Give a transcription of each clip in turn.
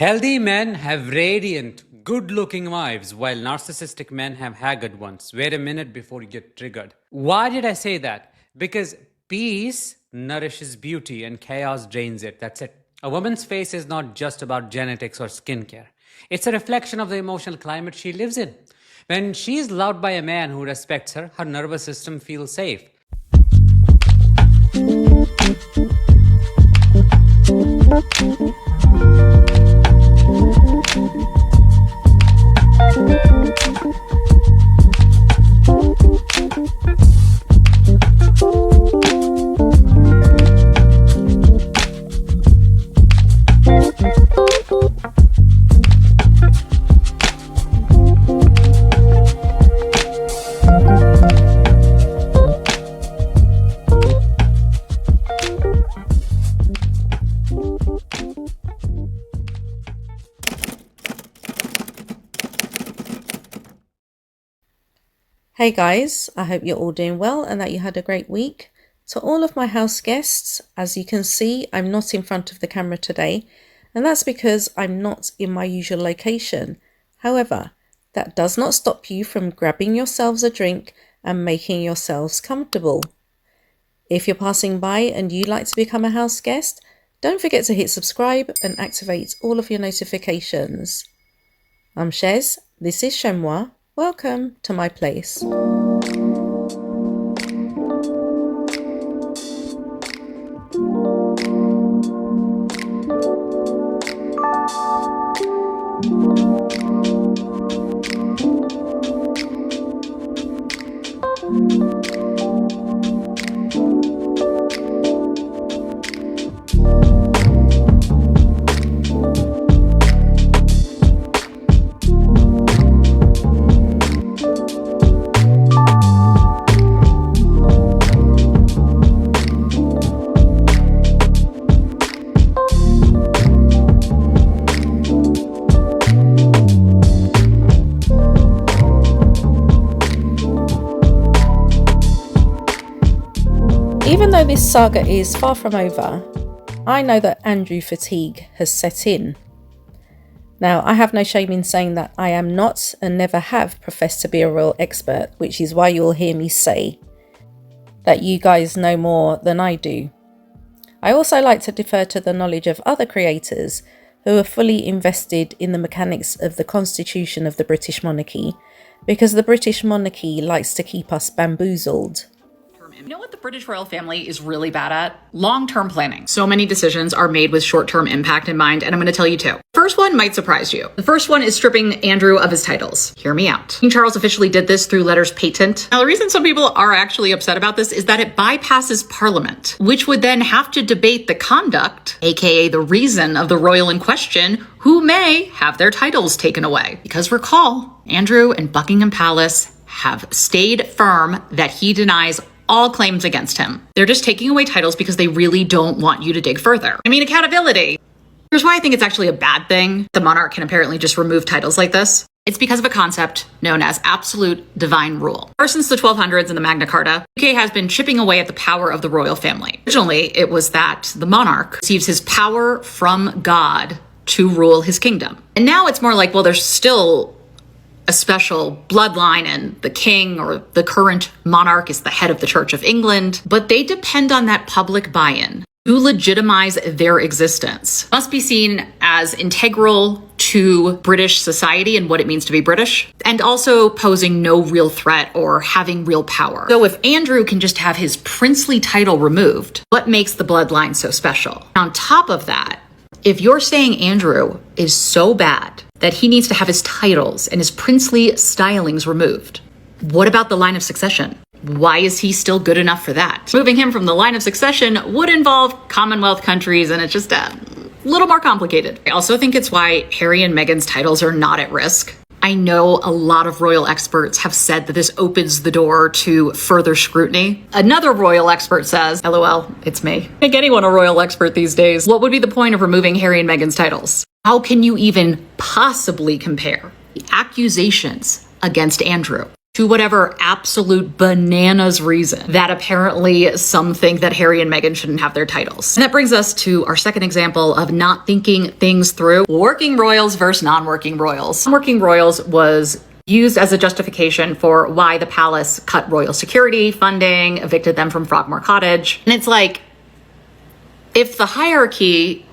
Healthy men have radiant, good-looking wives, while narcissistic men have haggard ones. Wait a minute before you get triggered. Why did I say that? Because peace nourishes beauty and chaos drains it. That's it. A woman's face is not just about genetics or skincare. It's a reflection of the emotional climate she lives in. When she's loved by a man who respects her, her nervous system feels safe. Hey guys, I hope you're all doing well and that you had a great week. To all of my house guests, as you can see, I'm not in front of the camera today, and that's because I'm not in my usual location. However, that does not stop you from grabbing yourselves a drink and making yourselves comfortable. If you're passing by and you'd like to become a house guest, don't forget to hit subscribe and activate all of your notifications. I'm Chez, this is Chez M0i. Welcome to my place. Even though this saga is far from over, I know that Andrew fatigue has set in. Now, I have no shame in saying that I am not and never have professed to be a royal expert, which is why you'll hear me say that you guys know more than I do. I also like to defer to the knowledge of other creators who are fully invested in the mechanics of the constitution of the British monarchy, because the British monarchy likes to keep us bamboozled. You know what the British royal family is really bad at? Long-term planning. So many decisions are made with short-term impact in mind, and I'm going to tell you two. First one might surprise you. The first one is stripping Andrew of his titles. Hear me out. King Charles officially did this through letters patent. Now, the reason some people are actually upset about this is that it bypasses Parliament, which would then have to debate the conduct, aka the reason of the royal in question, who may have their titles taken away. Because recall, Andrew and Buckingham Palace have stayed firm that he denies all claims against him. They're just taking away titles because they really don't want you to dig further. I mean, accountability. Here's why I think it's actually a bad thing. The monarch can apparently just remove titles like this. It's because of a concept known as absolute divine rule. Ever since the 1200s and the Magna Carta, UK has been chipping away at the power of the royal family. Originally, it was that the monarch receives his power from God to rule his kingdom. And now it's more like, well, there's still a special bloodline and the king or the current monarch is the head of the Church of England, but they depend on that public buy-in to legitimize their existence. Must be seen as integral to British society and what it means to be British, and also posing no real threat or having real power. So if Andrew can just have his princely title removed, what makes the bloodline so special? On top of that, if you're saying Andrew is so bad that he needs to have his titles and his princely stylings removed, what about the line of succession? Why is he still good enough for that? Moving him from the line of succession would involve Commonwealth countries, and it's just a little more complicated. I also think it's why Harry and Meghan's titles are not at risk. I know a lot of royal experts have said that this opens the door to further scrutiny. Another royal expert says, LOL, it's me. Make anyone a royal expert these days. What would be the point of removing Harry and Meghan's titles? How can you even possibly compare the accusations against Andrew to whatever absolute bananas reason that apparently some think that Harry and Meghan shouldn't have their titles. And that brings us to our second example of not thinking things through: working royals versus non-working royals. Non-working royals was used as a justification for why the palace cut royal security funding, evicted them from Frogmore Cottage. And it's like, if the hierarchy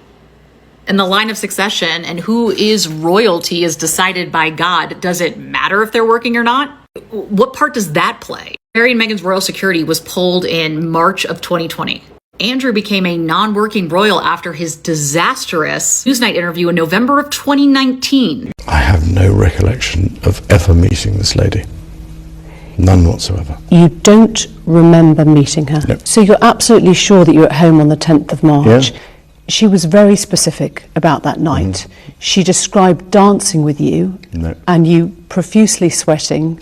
and the line of succession and who is royalty is decided by God, does it matter if they're working or not? What part does that play? Harry and Meghan's royal security was pulled in March of 2020. Andrew became a non-working royal after his disastrous Newsnight interview in November of 2019. I have no recollection of ever meeting this lady. None whatsoever. You don't remember meeting her? No. So you're absolutely sure that you were at home on the 10th of March? Yeah. She was very specific about that night. She described dancing with you and you profusely sweating,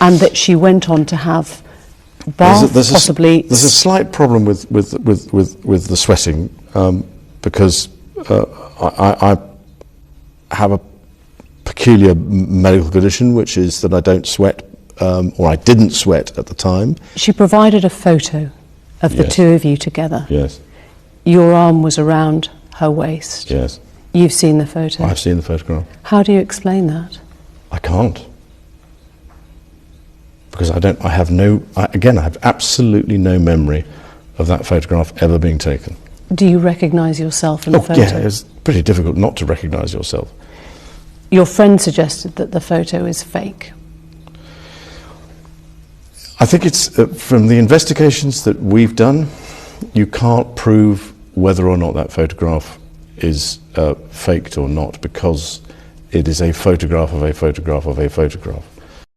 and that she went on to have bath, possibly. There's a slight problem with the sweating because I have a peculiar medical condition, which is that I don't sweat, or I didn't sweat at the time. She provided a photo of the two of you together. Yes. Your arm was around her waist. Yes. You've seen the photo? I've seen the photograph. How do you explain that? I can't. Because I have absolutely no memory of that photograph ever being taken. Do you recognise yourself in the photo? Yeah, it's pretty difficult not to recognise yourself. Your friend suggested that the photo is fake. I think it's, from the investigations that we've done, you can't prove whether or not that photograph is faked or not, because it is a photograph of a photograph of a photograph.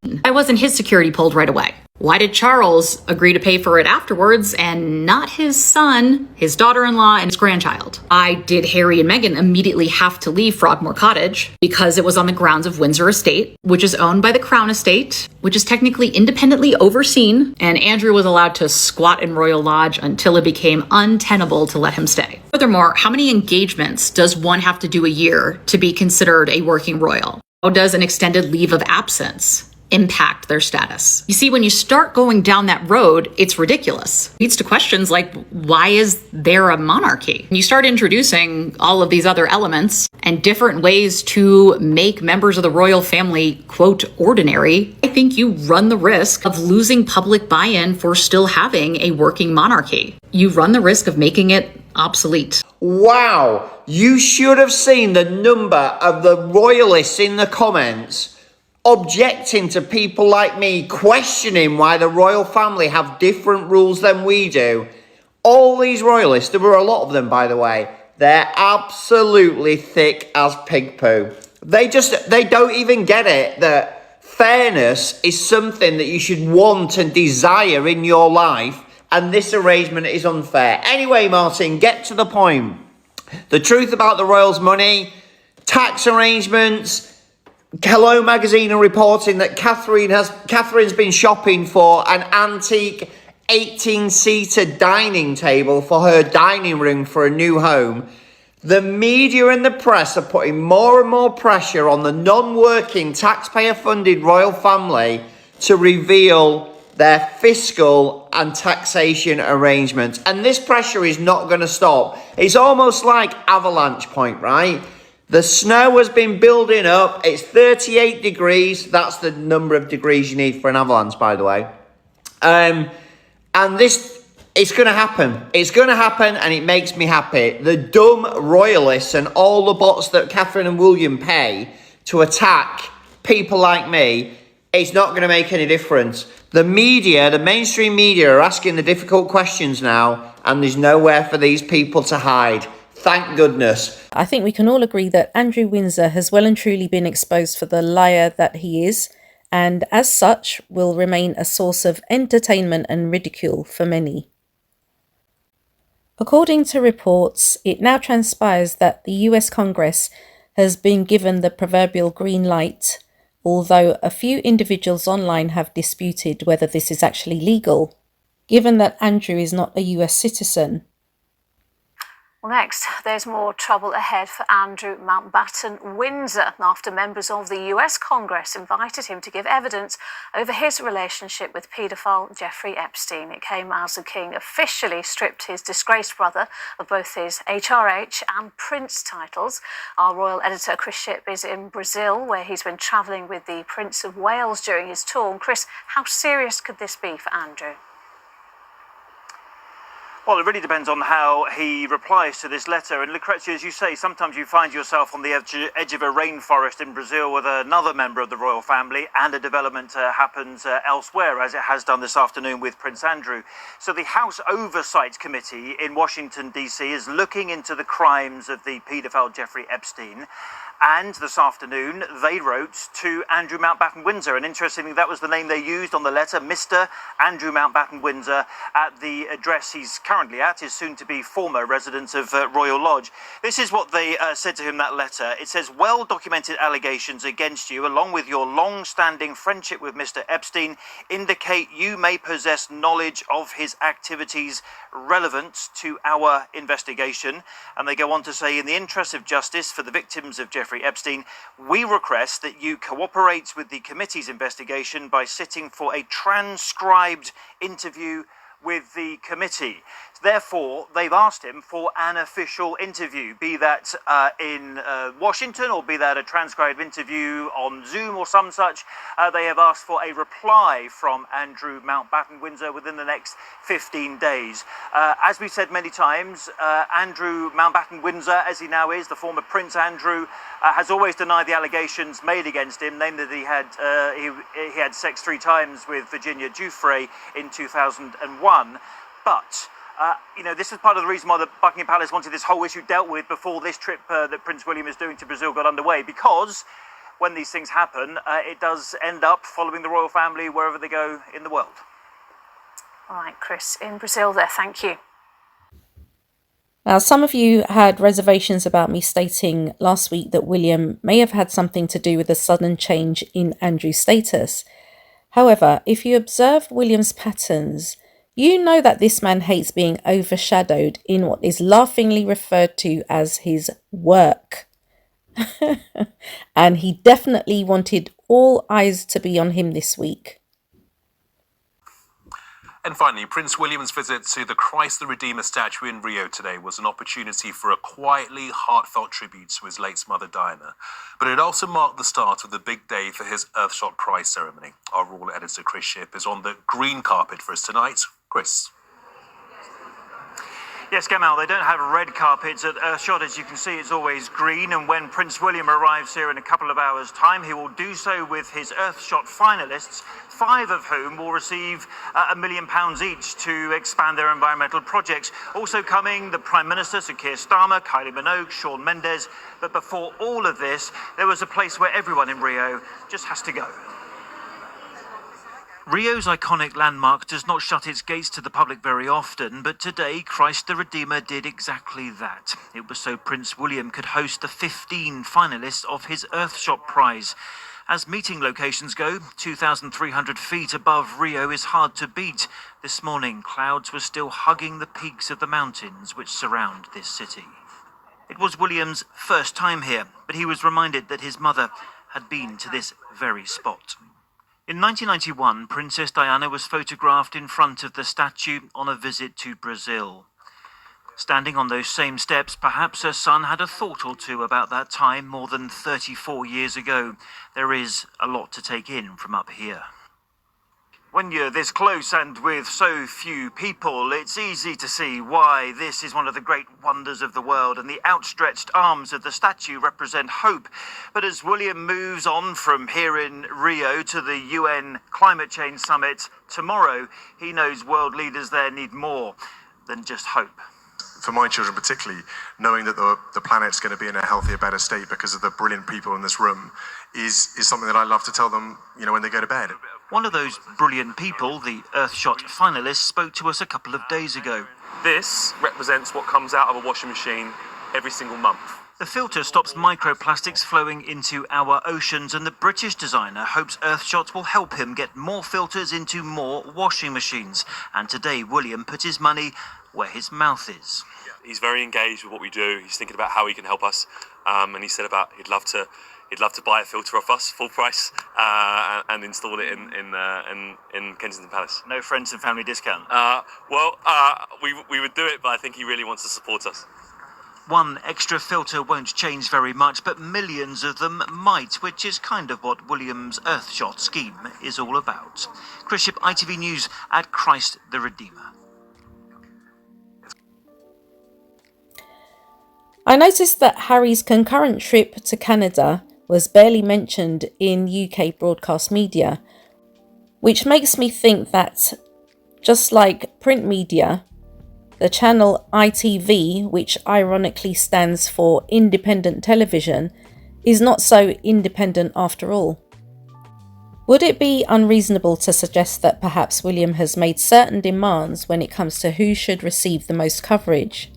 Why wasn't his security pulled right away? Why did Charles agree to pay for it afterwards and not his son, his daughter-in-law, and his grandchild? Why did Harry and Meghan immediately have to leave Frogmore Cottage? Because it was on the grounds of Windsor Estate, which is owned by the Crown Estate, which is technically independently overseen, and Andrew was allowed to squat in Royal Lodge until it became untenable to let him stay. Furthermore, how many engagements does one have to do a year to be considered a working royal? How does an extended leave of absence impact their status? You see, when you start going down that road, it's ridiculous. It leads to questions like, why is there a monarchy? When you start introducing all of these other elements and different ways to make members of the royal family, quote, ordinary, I think you run the risk of losing public buy-in for still having a working monarchy. You run the risk of making it obsolete. Wow, you should have seen the number of the royalists in the comments objecting to people like me, questioning why the royal family have different rules than we do. All these royalists, there were a lot of them, by the way, they're absolutely thick as pig poo. They don't even get it that fairness is something that you should want and desire in your life, and this arrangement is unfair. Anyway, Martin, get to the point. The truth about the royals' money, tax arrangements. Hello Magazine are reporting that Catherine's been shopping for an antique 18-seater dining table for her dining room for a new home. The media and the press are putting more and more pressure on the non-working, taxpayer-funded royal family to reveal their fiscal and taxation arrangements. And this pressure is not going to stop. It's almost like avalanche point, right? The snow has been building up. It's 38 degrees. That's the number of degrees you need for an avalanche, by the way. And it's going to happen. It's going to happen, and it makes me happy. The dumb royalists and all the bots that Catherine and William pay to attack people like me, it's not going to make any difference. The media, the mainstream media, are asking the difficult questions now, and there's nowhere for these people to hide. Thank goodness. I think we can all agree that Andrew Windsor has well and truly been exposed for the liar that he is, and as such will remain a source of entertainment and ridicule for many. According to reports, it now transpires that the US Congress has been given the proverbial green light, although a few individuals online have disputed whether this is actually legal, given that Andrew is not a US citizen. Well, next, there's more trouble ahead for Andrew Mountbatten-Windsor after members of the US Congress invited him to give evidence over his relationship with paedophile Jeffrey Epstein. It came as the King officially stripped his disgraced brother of both his HRH and Prince titles. Our royal editor Chris Shipp is in Brazil, where he's been travelling with the Prince of Wales during his tour. And Chris, how serious could this be for Andrew? Well, it really depends on how he replies to this letter. And Lucrezia, as you say, sometimes you find yourself on the edge of a rainforest in Brazil with another member of the royal family, and a development happens elsewhere, as it has done this afternoon with Prince Andrew. So the House Oversight Committee in Washington, D.C. is looking into the crimes of the paedophile Jeffrey Epstein. And this afternoon, they wrote to Andrew Mountbatten-Windsor. And interestingly, that was the name they used on the letter, Mr. Andrew Mountbatten-Windsor, at the address he's currently at, his soon-to-be former residence of Royal Lodge. This is what they said to him, that letter. It says, well-documented allegations against you, along with your long-standing friendship with Mr. Epstein, indicate you may possess knowledge of his activities relevant to our investigation. And they go on to say, in the interest of justice for the victims of Jeffrey Epstein, we request that you cooperate with the committee's investigation by sitting for a transcribed interview with the committee. Therefore, they've asked him for an official interview, be that in Washington, or be that a transcribed interview on Zoom or some such. They have asked for a reply from Andrew Mountbatten-Windsor within the next 15 days. As we've said many times, Andrew Mountbatten-Windsor, as he now is, the former Prince Andrew, has always denied the allegations made against him, namely that he had sex 3 times with Virginia Giuffre in 2001. But this is part of the reason why the Buckingham Palace wanted this whole issue dealt with before this trip that Prince William is doing to Brazil got underway, because when these things happen, it does end up following the royal family wherever they go in the world. All right, Chris, in Brazil there, thank you. Now, some of you had reservations about me stating last week that William may have had something to do with the sudden change in Andrew's status. However, if you observe William's patterns, you know that this man hates being overshadowed in what is laughingly referred to as his work. And he definitely wanted all eyes to be on him this week. And finally, Prince William's visit to the Christ the Redeemer statue in Rio today was an opportunity for a quietly heartfelt tribute to his late mother Diana. But it also marked the start of the big day for his Earthshot Prize ceremony. Our royal editor Chris Shipp is on the green carpet for us tonight. Chris. Yes, Gamal, they don't have red carpets at Earthshot. As you can see, it's always green. And when Prince William arrives here in a couple of hours' time, he will do so with his Earthshot finalists, 5 of whom will receive £1 million each to expand their environmental projects. Also coming, the Prime Minister, Sir Keir Starmer, Kylie Minogue, Shawn Mendes. But before all of this, there was a place where everyone in Rio just has to go. Rio's iconic landmark does not shut its gates to the public very often, but today Christ the Redeemer did exactly that. It was so Prince William could host the 15 finalists of his Earthshot Prize. As meeting locations go, 2,300 feet above Rio is hard to beat. This morning, clouds were still hugging the peaks of the mountains which surround this city. It was William's first time here, but he was reminded that his mother had been to this very spot. In 1991, Princess Diana was photographed in front of the statue on a visit to Brazil. Standing on those same steps, perhaps her son had a thought or two about that time more than 34 years ago. There is a lot to take in from up here. When you're this close and with so few people, it's easy to see why this is one of the great wonders of the world, and the outstretched arms of the statue represent hope. But as William moves on from here in Rio to the UN Climate Change Summit tomorrow, he knows world leaders there need more than just hope. For my children particularly, knowing that the planet's going to be in a healthier, better state because of the brilliant people in this room is something that I love to tell them, when they go to bed. One of those brilliant people, the Earthshot finalists, spoke to us a couple of days ago. This represents what comes out of a washing machine every single month. The filter stops microplastics flowing into our oceans, and the British designer hopes Earthshot will help him get more filters into more washing machines. And today, William put his money where his mouth is. he's very engaged with what we do. He's thinking about how he can help us, and he said about he'd love to buy a filter off us full price and install it in Kensington Palace. No friends and family discount? We would do it, but I think he really wants to support us. One extra filter won't change very much, but millions of them might, which is kind of what William's Earthshot scheme is all about. Chris Ship, ITV News at Christ the Redeemer. I noticed that Harry's concurrent trip to Canada was barely mentioned in UK broadcast media, which makes me think that, just like print media, the channel ITV, which ironically stands for Independent Television, is not so independent after all. Would it be unreasonable to suggest that perhaps William has made certain demands when it comes to who should receive the most coverage?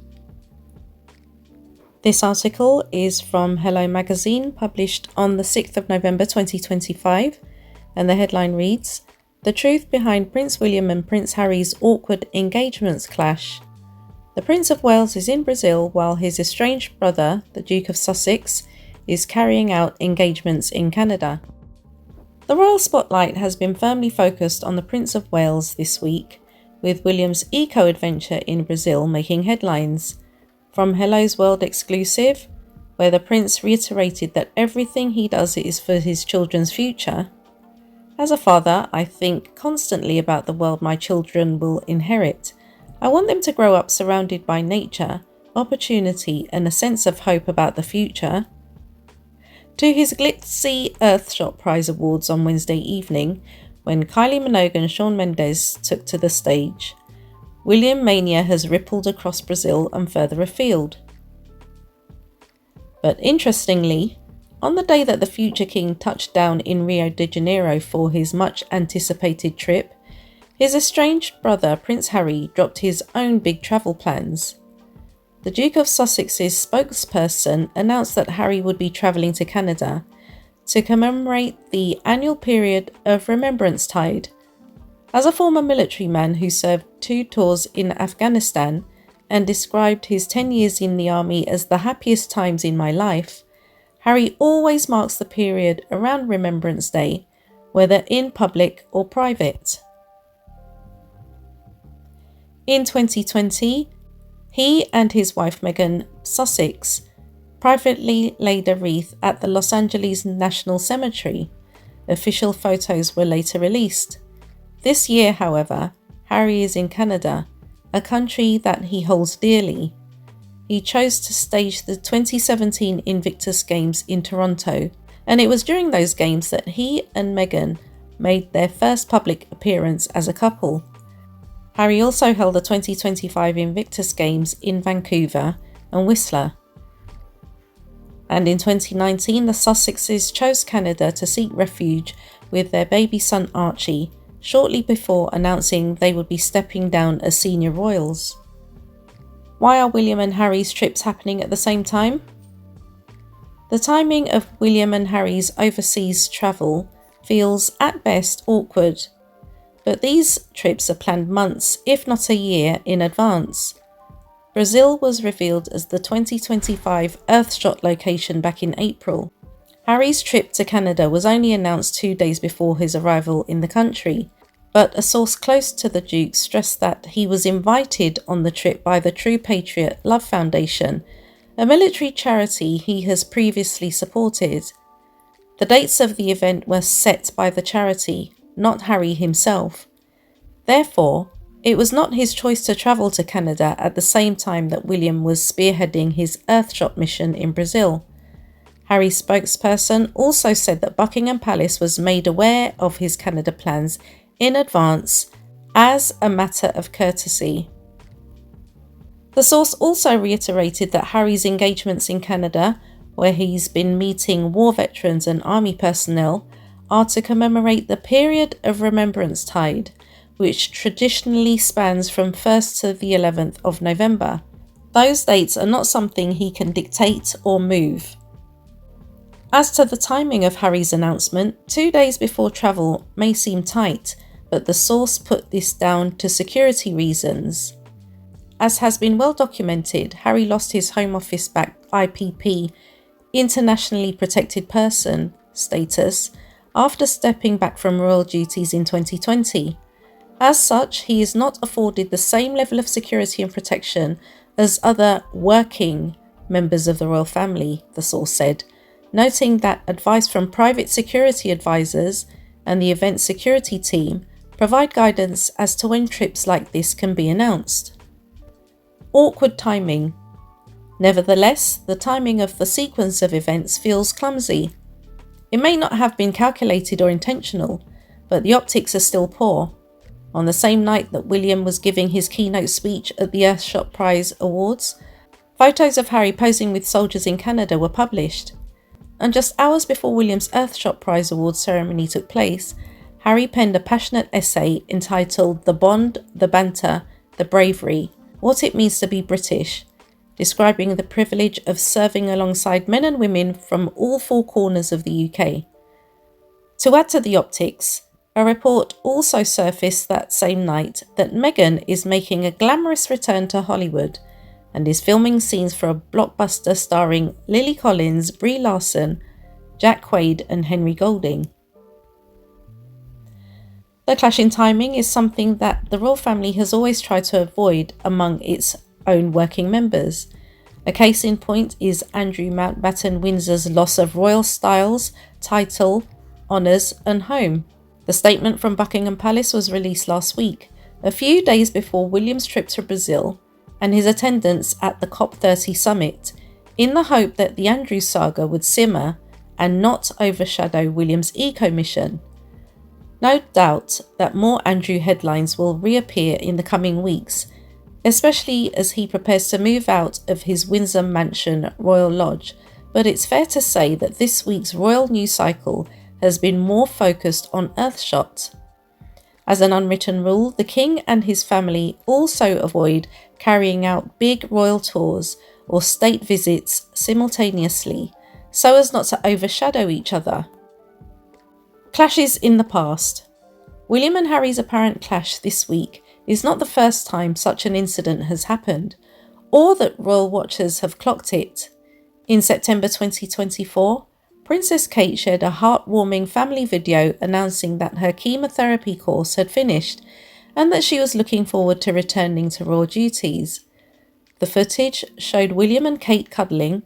This article is from Hello Magazine, published on the 6th of November 2025, and the headline reads, "The Truth Behind Prince William and Prince Harry's Awkward Engagements Clash." The Prince of Wales is in Brazil while his estranged brother, the Duke of Sussex, is carrying out engagements in Canada. The royal spotlight has been firmly focused on the Prince of Wales this week, with William's eco-adventure in Brazil making headlines. From Hello's World exclusive, where the Prince reiterated that everything he does is for his children's future. As a father, I think constantly about the world my children will inherit. I want them to grow up surrounded by nature, opportunity, and a sense of hope about the future. To his glitzy Earthshot Prize Awards on Wednesday evening, when Kylie Minogue and Shawn Mendes took to the stage, William mania has rippled across Brazil and further afield. But interestingly, on the day that the future king touched down in Rio de Janeiro for his much anticipated trip, his estranged brother Prince Harry dropped his own big travel plans. The Duke of Sussex's spokesperson announced that Harry would be travelling to Canada to commemorate the annual period of Remembrance Tide. As a former military man who served 2 tours in Afghanistan and described his 10 years in the army as the happiest times in my life, Harry always marks the period around Remembrance Day, whether in public or private. In 2020, he and his wife Meghan Sussex privately laid a wreath at the Los Angeles National Cemetery. Official photos were later released. This year, however, Harry is in Canada, a country that he holds dearly. He chose to stage the 2017 Invictus Games in Toronto, and it was during those games that he and Meghan made their first public appearance as a couple. Harry also held the 2025 Invictus Games in Vancouver and Whistler. And in 2019, the Sussexes chose Canada to seek refuge with their baby son Archie, shortly before announcing they would be stepping down as senior royals. Why are William and Harry's trips happening at the same time? The timing of William and Harry's overseas travel feels at best awkward, but these trips are planned months, if not a year, in advance. Brazil was revealed as the 2025 Earthshot location back in April. Harry's trip to Canada was only announced 2 days before his arrival in the country, but a source close to the Duke stressed that he was invited on the trip by the True Patriot Love Foundation, a military charity he has previously supported. The dates of the event were set by the charity, not Harry himself. Therefore, it was not his choice to travel to Canada at the same time that William was spearheading his Earthshot mission in Brazil. Harry's spokesperson also said that Buckingham Palace was made aware of his Canada plans in advance as a matter of courtesy. The source also reiterated that Harry's engagements in Canada, where he's been meeting war veterans and army personnel, are to commemorate the period of Remembrance Tide, which traditionally spans from 1st to the 11th of November. Those dates are not something he can dictate or move. As to the timing of Harry's announcement, 2 days before travel may seem tight, but the source put this down to security reasons. As has been well documented, Harry lost his Home Office-backed IPP, Internationally Protected Person, status after stepping back from royal duties in 2020. As such, he is not afforded the same level of security and protection as other working members of the royal family, the source said, noting that advice from private security advisors and the event security team provide guidance as to when trips like this can be announced. Awkward timing. Nevertheless, the timing of the sequence of events feels clumsy. It may not have been calculated or intentional, but the optics are still poor. On the same night that William was giving his keynote speech at the Earthshot Prize Awards, photos of Harry posing with soldiers in Canada were published. And just hours before William's Earthshot Prize Awards ceremony took place, Harry penned a passionate essay entitled "The Bond, the Banter, the Bravery: What It Means to Be British," describing the privilege of serving alongside men and women from all four corners of the UK. To add to the optics, a report also surfaced that same night that Meghan is making a glamorous return to Hollywood and is filming scenes for a blockbuster starring Lily Collins, Brie Larson, Jack Quaid and Henry Golding. The clash in timing is something that the royal family has always tried to avoid among its own working members. A case in point is Andrew Mountbatten-Windsor's loss of royal styles, title, honours and home. The statement from Buckingham Palace was released last week, a few days before William's trip to Brazil and his attendance at the COP30 summit, in the hope that the Andrew saga would simmer and not overshadow William's eco-mission. No doubt that more Andrew headlines will reappear in the coming weeks, especially as he prepares to move out of his Windsor Mansion Royal Lodge, but it's fair to say that this week's royal news cycle has been more focused on Earthshot. As an unwritten rule, the king and his family also avoid carrying out big royal tours or state visits simultaneously, so as not to overshadow each other. Clashes in the past. William and Harry's apparent clash this week is not the first time such an incident has happened, or that royal watchers have clocked it. In September 2024, Princess Kate shared a heartwarming family video announcing that her chemotherapy course had finished and that she was looking forward to returning to royal duties. The footage showed William and Kate cuddling,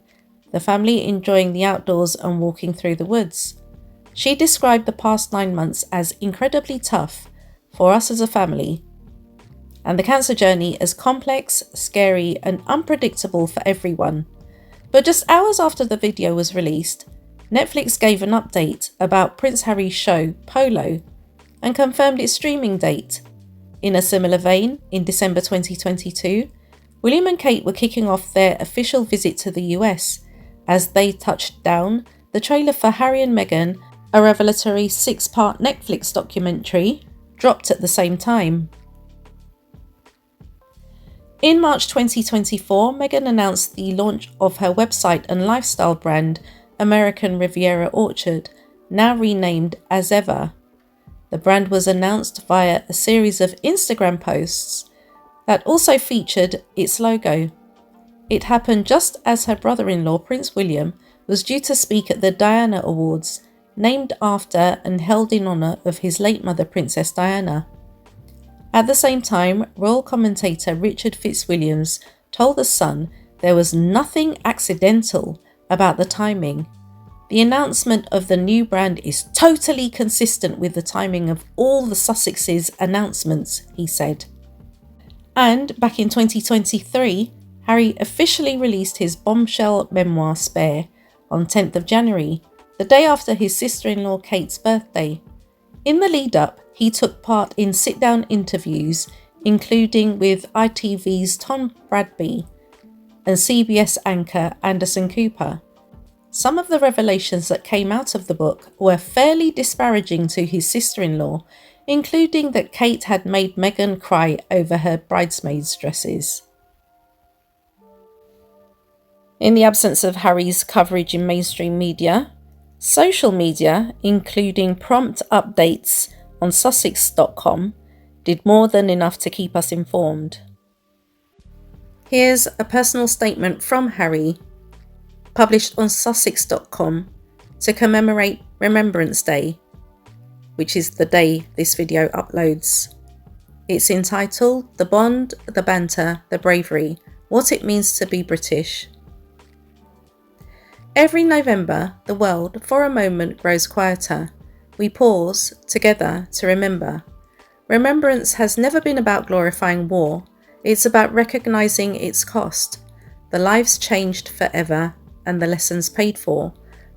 the family enjoying the outdoors and walking through the woods. She described the past 9 months as incredibly tough for us as a family, and the cancer journey as complex, scary and unpredictable for everyone. But just hours after the video was released, Netflix gave an update about Prince Harry's show Polo and confirmed its streaming date. In a similar vein, in December 2022, William and Kate were kicking off their official visit to the US. As they touched down, the trailer for Harry and Meghan, a revelatory 6-part Netflix documentary, dropped at the same time. In March 2024, Meghan announced the launch of her website and lifestyle brand, American Riviera Orchard, now renamed As Ever. The brand was announced via a series of Instagram posts that also featured its logo. It happened just as her brother-in-law, Prince William, was due to speak at the Diana Awards, named after and held in honour of his late mother, Princess Diana. At the same time, royal commentator Richard Fitzwilliams told The Sun there was nothing accidental about the timing. The announcement of the new brand is totally consistent with the timing of all the Sussex's announcements, he said. And back in 2023, Harry officially released his bombshell memoir Spare on 10th of January, the day after his sister-in-law Kate's birthday. In the lead-up, he took part in sit-down interviews, including with ITV's Tom Bradby and CBS anchor Anderson Cooper. Some of the revelations that came out of the book were fairly disparaging to his sister-in-law, including that Kate had made Meghan cry over her bridesmaids' dresses. In the absence of Harry's coverage in mainstream media, social media, including prompt updates on Sussex.com, did more than enough to keep us informed. Here's a personal statement from Harry, published on Sussex.com to commemorate Remembrance Day, which is the day this video uploads. It's entitled The Bond, the Banter, the Bravery, What It Means to be British. Every November, the world for a moment grows quieter. We pause together to remember. Remembrance has never been about glorifying war. It's about recognising its cost, the lives changed forever and the lessons paid for,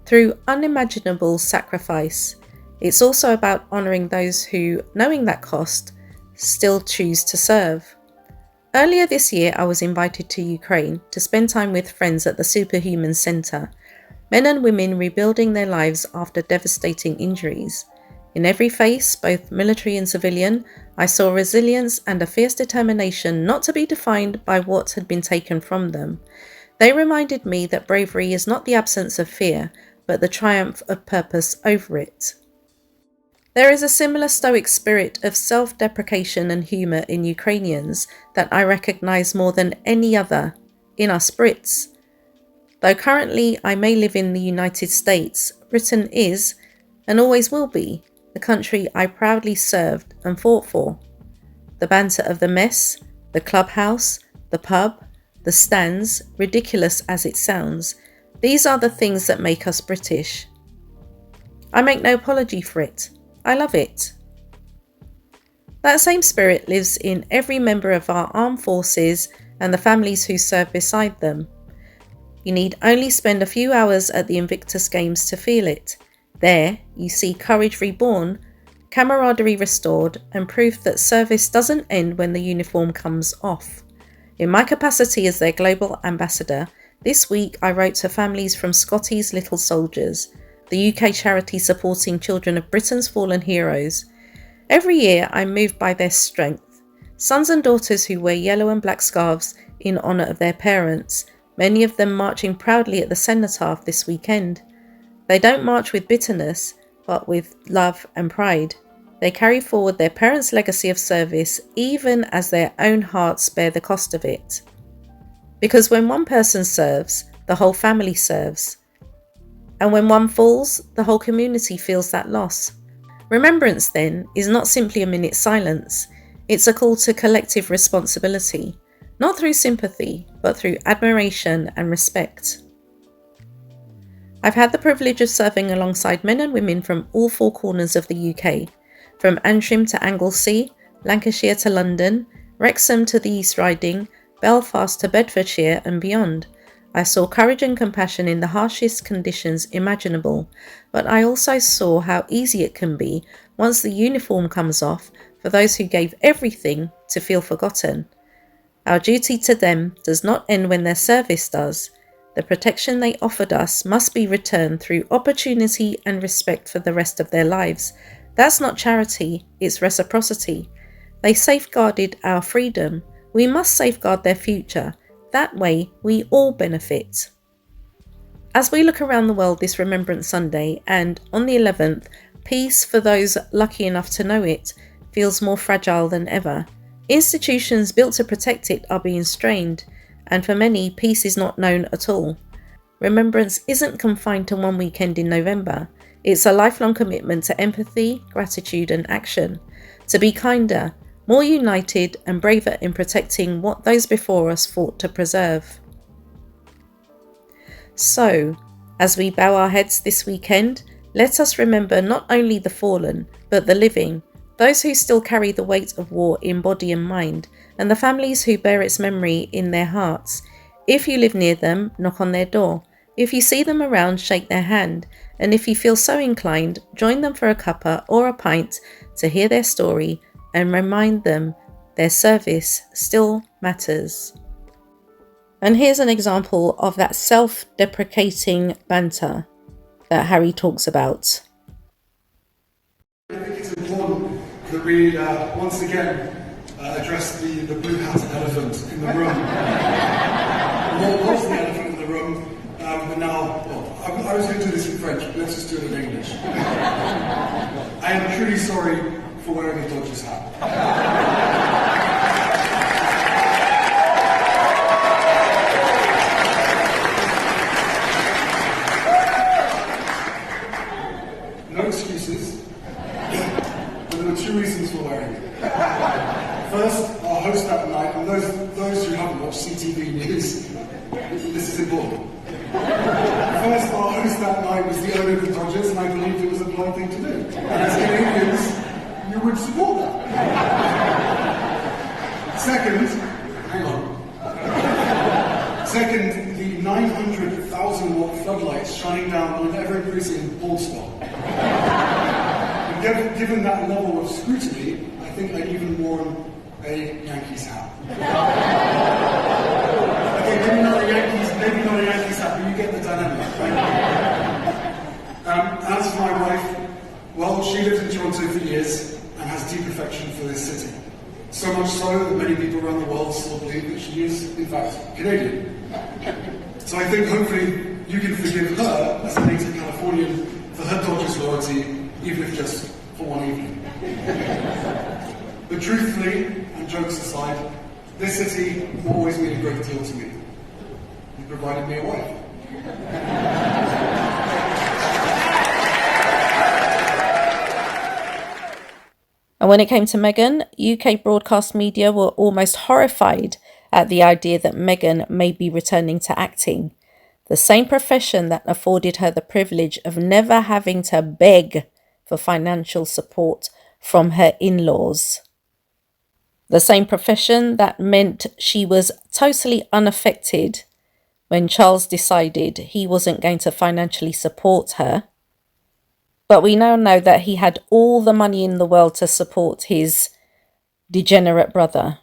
through unimaginable sacrifice. It's also about honouring those who, knowing that cost, still choose to serve. Earlier this year, I was invited to Ukraine to spend time with friends at the Superhuman Centre, men and women rebuilding their lives after devastating injuries. In every face, both military and civilian, I saw resilience and a fierce determination not to be defined by what had been taken from them. They reminded me that bravery is not the absence of fear, but the triumph of purpose over it. There is a similar stoic spirit of self-deprecation and humour in Ukrainians that I recognise more than any other in us Brits. Though currently I may live in the United States, Britain is, and always will be, the country I proudly served and fought for. The banter of the mess, the clubhouse, the pub, the stands, ridiculous as it sounds, these are the things that make us British. I make no apology for it. I love it. That same spirit lives in every member of our armed forces and the families who serve beside them. You need only spend a few hours at the Invictus Games to feel it. There, you see courage reborn, camaraderie restored, and proof that service doesn't end when the uniform comes off. In my capacity as their global ambassador, this week I wrote to families from Scotty's Little Soldiers, the UK charity supporting children of Britain's fallen heroes. Every year I'm moved by their strength. Sons and daughters who wear yellow and black scarves in honour of their parents, many of them marching proudly at the cenotaph this weekend. They don't march with bitterness, but with love and pride. They carry forward their parents' legacy of service, even as their own hearts bear the cost of it. Because when one person serves, the whole family serves. And when one falls, the whole community feels that loss. Remembrance, then, is not simply a minute's silence. It's a call to collective responsibility, not through sympathy, but through admiration and respect. I've had the privilege of serving alongside men and women from all four corners of the UK, from Antrim to Anglesey, Lancashire to London, Wrexham to the East Riding, Belfast to Bedfordshire and beyond. I saw courage and compassion in the harshest conditions imaginable, but I also saw how easy it can be once the uniform comes off for those who gave everything to feel forgotten. Our duty to them does not end when their service does. The protection they offered us must be returned through opportunity and respect for the rest of their lives. That's not charity, it's reciprocity. They safeguarded our freedom. We must safeguard their future. That way, we all benefit. As we look around the world this Remembrance Sunday, and on the 11th, peace for those lucky enough to know it feels more fragile than ever. Institutions built to protect it are being strained, and for many, peace is not known at all. Remembrance isn't confined to one weekend in November. It's a lifelong commitment to empathy, gratitude and action, to be kinder, more united and braver in protecting what those before us fought to preserve. So, as we bow our heads this weekend, let us remember not only the fallen, but the living, those who still carry the weight of war in body and mind, and the families who bear its memory in their hearts. If you live near them, knock on their door. If you see them around, shake their hand. And if you feel so inclined, join them for a cuppa or a pint to hear their story and remind them their service still matters. And here's an example of that self-deprecating banter that Harry talks about. I think it's important that we once again address the blue-hatted elephant in the room. What was the elephant in the room? But now, well, I was going to do this in French, but let's just do it in English. I am truly sorry for wearing a Dodgers hat. watch CTV News. This is important. The first bar host that night was the owner of the Dodgers, and I believed it was a polite thing to do. And as Canadians, you would support that. Second, hang on. Second, the 900,000 watt floodlights shining down on an ever-increasing bald spot. And given that level of scrutiny, I think I'd even worn a Yankees hat. Okay, maybe not a Yankees hat, but you get the dynamic, right? As for my wife, well, she lived in Toronto for years and has deep affection for this city. So much so that many people around the world still believe that she is, in fact, Canadian. So I think hopefully you can forgive her, as a native Californian, for her Dodgers loyalty, even if just for one evening. But truthfully, and jokes aside, this city always meant a great deal to me. You provided me a wife. And when it came to Meghan, UK broadcast media were almost horrified at the idea that Meghan may be returning to acting, the same profession that afforded her the privilege of never having to beg for financial support from her in-laws. The same profession that meant she was totally unaffected when Charles decided he wasn't going to financially support her. But we now know that he had all the money in the world to support his degenerate brother.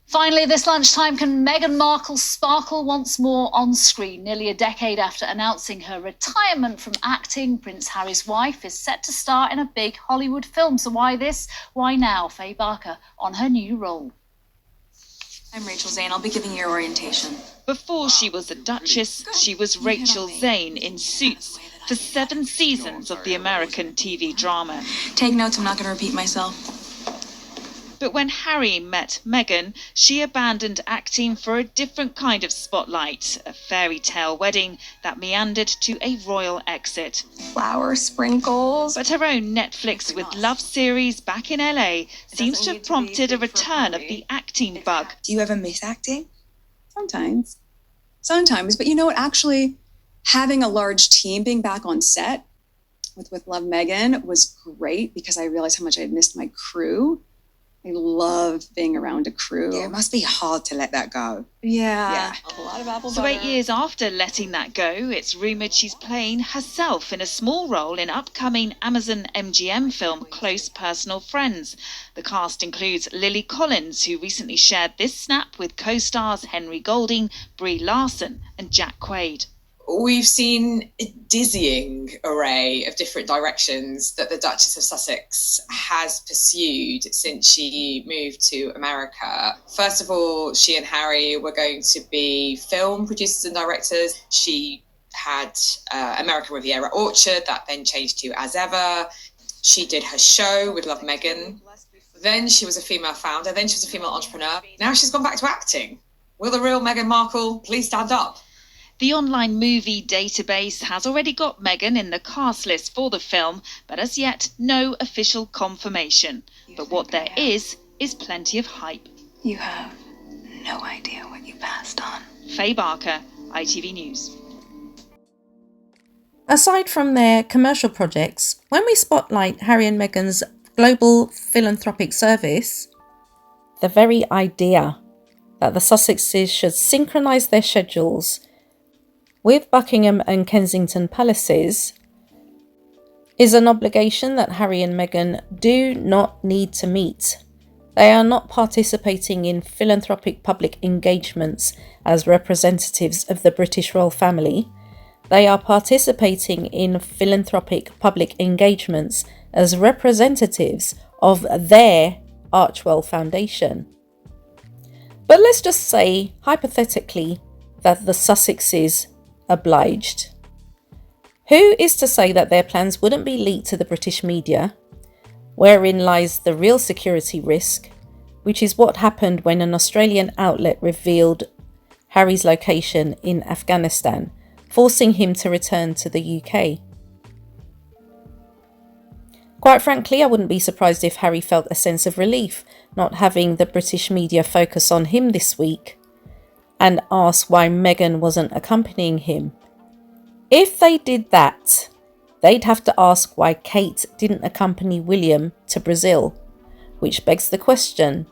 Finally, this lunchtime, can Meghan Markle sparkle once more on screen? Nearly a decade after announcing her retirement from acting, Prince Harry's wife is set to star in a big Hollywood film. So why this? Why now? Faye Barker on her new role. I'm Rachel Zane. I'll be giving your orientation. Before she was a Duchess, she was Rachel Zane in Suits for 7 seasons of the American TV drama. Take notes, I'm not going to repeat myself. But when Harry met Meghan, she abandoned acting for a different kind of spotlight, a fairy tale wedding that meandered to a royal exit. Flower sprinkles. But her own Netflix with Love series back in LA seems to have prompted a return of the acting bug. Do you ever miss acting? Sometimes. Sometimes, but you know what? Actually, having a large team, being back on set with Love Meghan was great because I realized how much I had missed my crew. I love being around a crew. Yeah, it must be hard to let that go. Yeah. A lot of apple So butter. 8 years after letting that go, it's rumoured she's playing herself in a small role in upcoming Amazon MGM film Close Personal Friends. The cast includes Lily Collins, who recently shared this snap with co-stars Henry Golding, Brie Larson and Jack Quaid. We've seen a dizzying array of different directions that the Duchess of Sussex has pursued since she moved to America. First of all, she and Harry were going to be film producers and directors. She had American Riviera Orchard, that then changed to As Ever. She did her show with Love Meghan. Then she was a female founder. Then she was a female entrepreneur. Now she's gone back to acting. Will the real Meghan Markle please stand up? The online movie database has already got Meghan in the cast list for the film, but as yet, no official confirmation. But what there is plenty of hype. You have no idea what you passed on. Faye Barker, ITV News. Aside from their commercial projects, when we spotlight Harry and Meghan's global philanthropic service, the very idea that the Sussexes should synchronise their schedules with Buckingham and Kensington palaces is an obligation that Harry and Meghan do not need to meet. They are not participating in philanthropic public engagements as representatives of the British royal family. They are participating in philanthropic public engagements as representatives of their Archewell Foundation. But let's just say, hypothetically, that the Sussexes obliged. Who is to say that their plans wouldn't be leaked to the British media, wherein lies the real security risk, which is what happened when an Australian outlet revealed Harry's location in Afghanistan, forcing him to return to the UK. Quite frankly, I wouldn't be surprised if Harry felt a sense of relief not having the British media focus on him this week and ask why Meghan wasn't accompanying him. If they did that, they'd have to ask why Kate didn't accompany William to Brazil, which begs the question,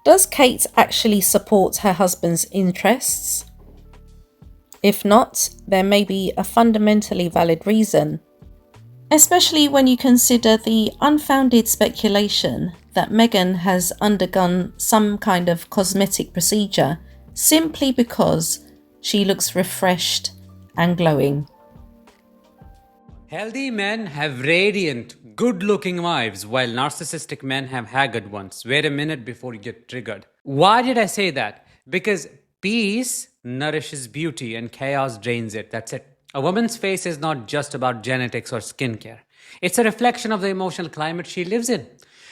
does Kate actually support her husband's interests? If not, there may be a fundamentally valid reason, especially when you consider the unfounded speculation that Meghan has undergone some kind of cosmetic procedure simply because she looks refreshed and glowing. Healthy men have radiant, good-looking wives, while narcissistic men have haggard ones. Wait a minute before you get triggered. Why did I say that? Because peace nourishes beauty and chaos drains it. That's it. A woman's face is not just about genetics or skincare. It's a reflection of the emotional climate she lives in.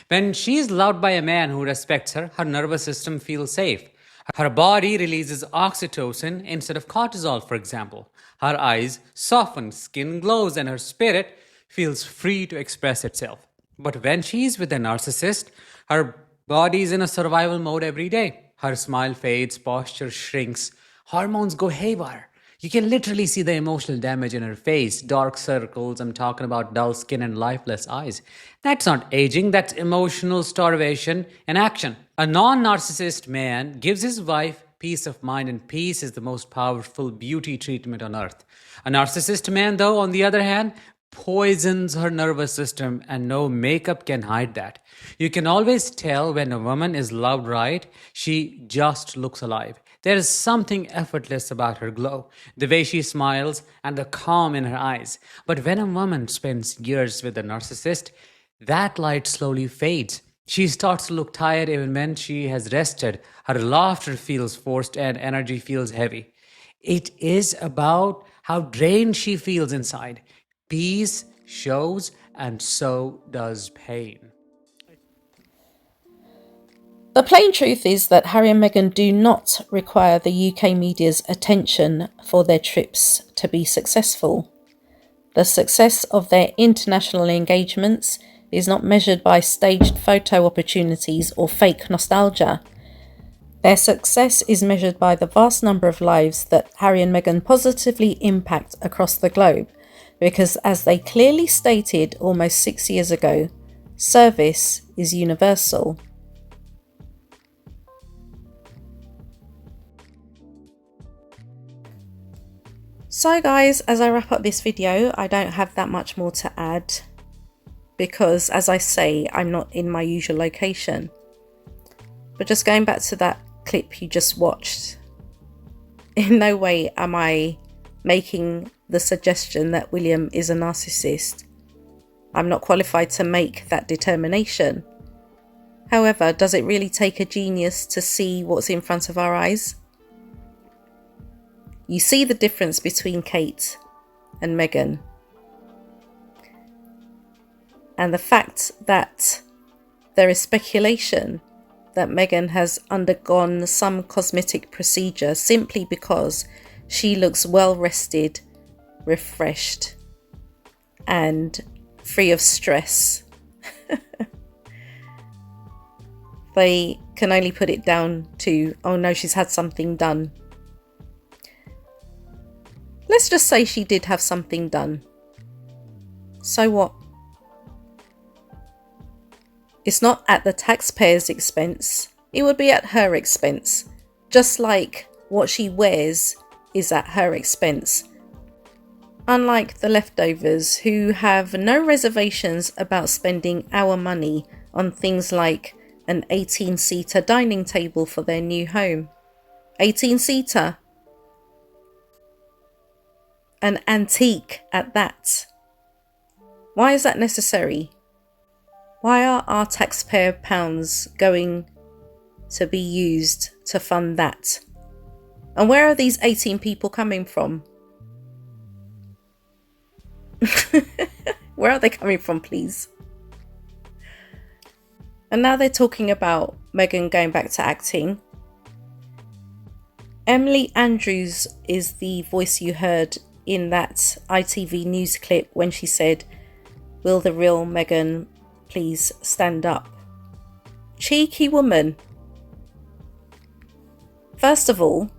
When she's loved by a man who respects her, her nervous system feels safe. Her body releases oxytocin instead of cortisol, for example. Her eyes soften, skin glows, and her spirit feels free to express itself. But when she's with a narcissist, her body's in a survival mode every day. Her smile fades, posture shrinks, hormones go haywire. You can literally see the emotional damage in her face, dark circles, I'm talking about dull skin and lifeless eyes. That's not aging, that's emotional starvation in action. A non-narcissist man gives his wife peace of mind, and peace is the most powerful beauty treatment on earth. A narcissist man, though, on the other hand, poisons her nervous system, and no makeup can hide that. You can always tell when a woman is loved right, she just looks alive. There is something effortless about her glow, the way she smiles and the calm in her eyes. But when a woman spends years with a narcissist, that light slowly fades. She starts to look tired even when she has rested. Her laughter feels forced and energy feels heavy. It is about how drained she feels inside. Peace shows, and so does pain. The plain truth is that Harry and Meghan do not require the UK media's attention for their trips to be successful. The success of their international engagements is not measured by staged photo opportunities or fake nostalgia. Their success is measured by the vast number of lives that Harry and Meghan positively impact across the globe, because as they clearly stated almost 6 years ago, service is universal. So guys, as I wrap up this video, I don't have that much more to add because, as I say, I'm not in my usual location. But just going back to that clip you just watched, in no way am I making the suggestion that William is a narcissist. I'm not qualified to make that determination. However, does it really take a genius to see what's in front of our eyes? You see the difference between Kate and Meghan. And the fact that there is speculation that Meghan has undergone some cosmetic procedure simply because she looks well rested, refreshed, and free of stress. They can only put it down to, oh no, she's had something done. Let's just say she did have something done. So what? It's not at the taxpayer's expense. It would be at her expense. Just like what she wears is at her expense. Unlike the leftovers, who have no reservations about spending our money on things like an 18-seater dining table for their new home. 18-seater. An antique at that. Why is that necessary? Why are our taxpayer pounds going to be used to fund that? And where are these 18 people coming from? Where are they coming from, please? And now they're talking about Meghan going back to acting. Emily Andrews is the voice you heard in that ITV news clip when she said, will the real Meghan please stand up? Cheeky woman. First of all,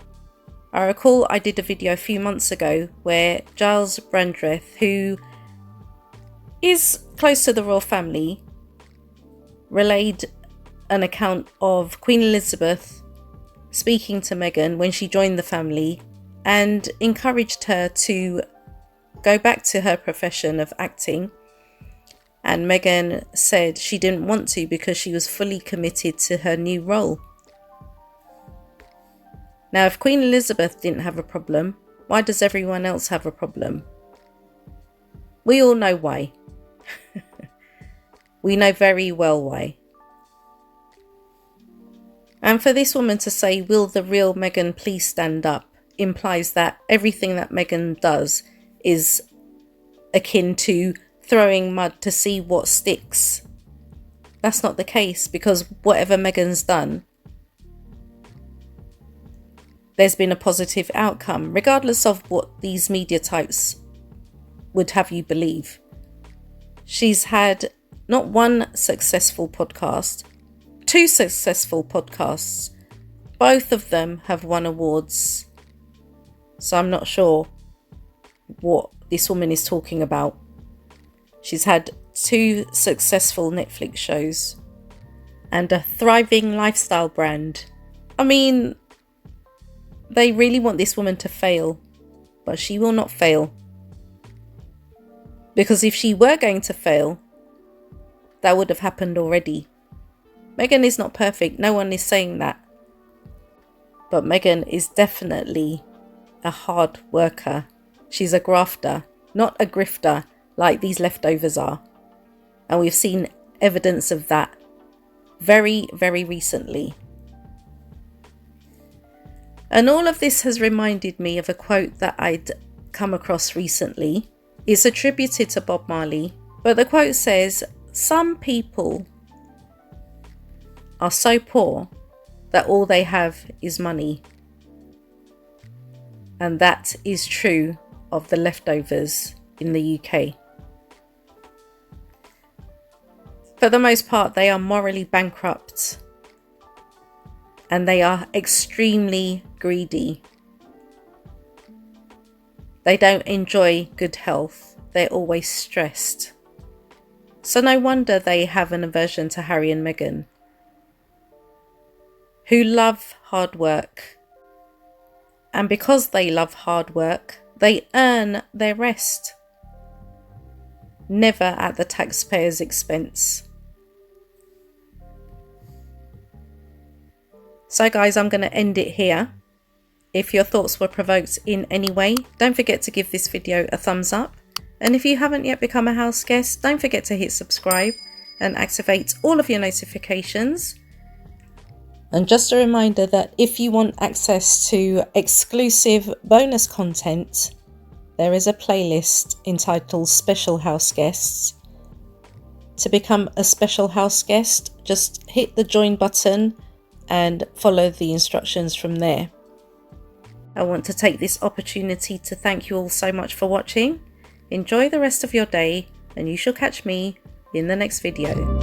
I recall I did a video a few months ago where Giles Brandreth, who is close to the royal family, relayed an account of Queen Elizabeth speaking to Meghan when she joined the family and encouraged her to go back to her profession of acting. And Meghan said she didn't want to because she was fully committed to her new role. Now, if Queen Elizabeth didn't have a problem, why does everyone else have a problem? We all know why. We know very well why. And for this woman to say, will the real Meghan please stand up, implies that everything that Meghan does is akin to throwing mud to see what sticks. That's not the case, because whatever Meghan's done, there's been a positive outcome, regardless of what these media types would have you believe. She's had not one successful podcast, 2 successful podcasts. Both of them have won awards. So I'm not sure what this woman is talking about. She's had 2 successful Netflix shows and a thriving lifestyle brand. I mean, they really want this woman to fail, but she will not fail. Because if she were going to fail, that would have happened already. Meghan is not perfect, no one is saying that. But Meghan is definitely a hard worker. She's a grafter, not a grifter like these leftovers are. And we've seen evidence of that very, very recently. And all of this has reminded me of a quote that I'd come across recently. It's attributed to Bob Marley, but the quote says, "Some people are so poor that all they have is money." And that is true of the leftovers in the UK. For the most part, they are morally bankrupt and they are extremely greedy. They don't enjoy good health. They're always stressed. So no wonder they have an aversion to Harry and Meghan, who love hard work. And because they love hard work, they earn their rest. Never at the taxpayer's expense. So guys, I'm going to end it here. If your thoughts were provoked in any way, don't forget to give this video a thumbs up. And if you haven't yet become a house guest, don't forget to hit subscribe and activate all of your notifications. And just a reminder that if you want access to exclusive bonus content, there is a playlist entitled Special House Guests. To become a special house guest, just hit the join button and follow the instructions from there. I want to take this opportunity to thank you all so much for watching. Enjoy the rest of your day, and you shall catch me in the next video.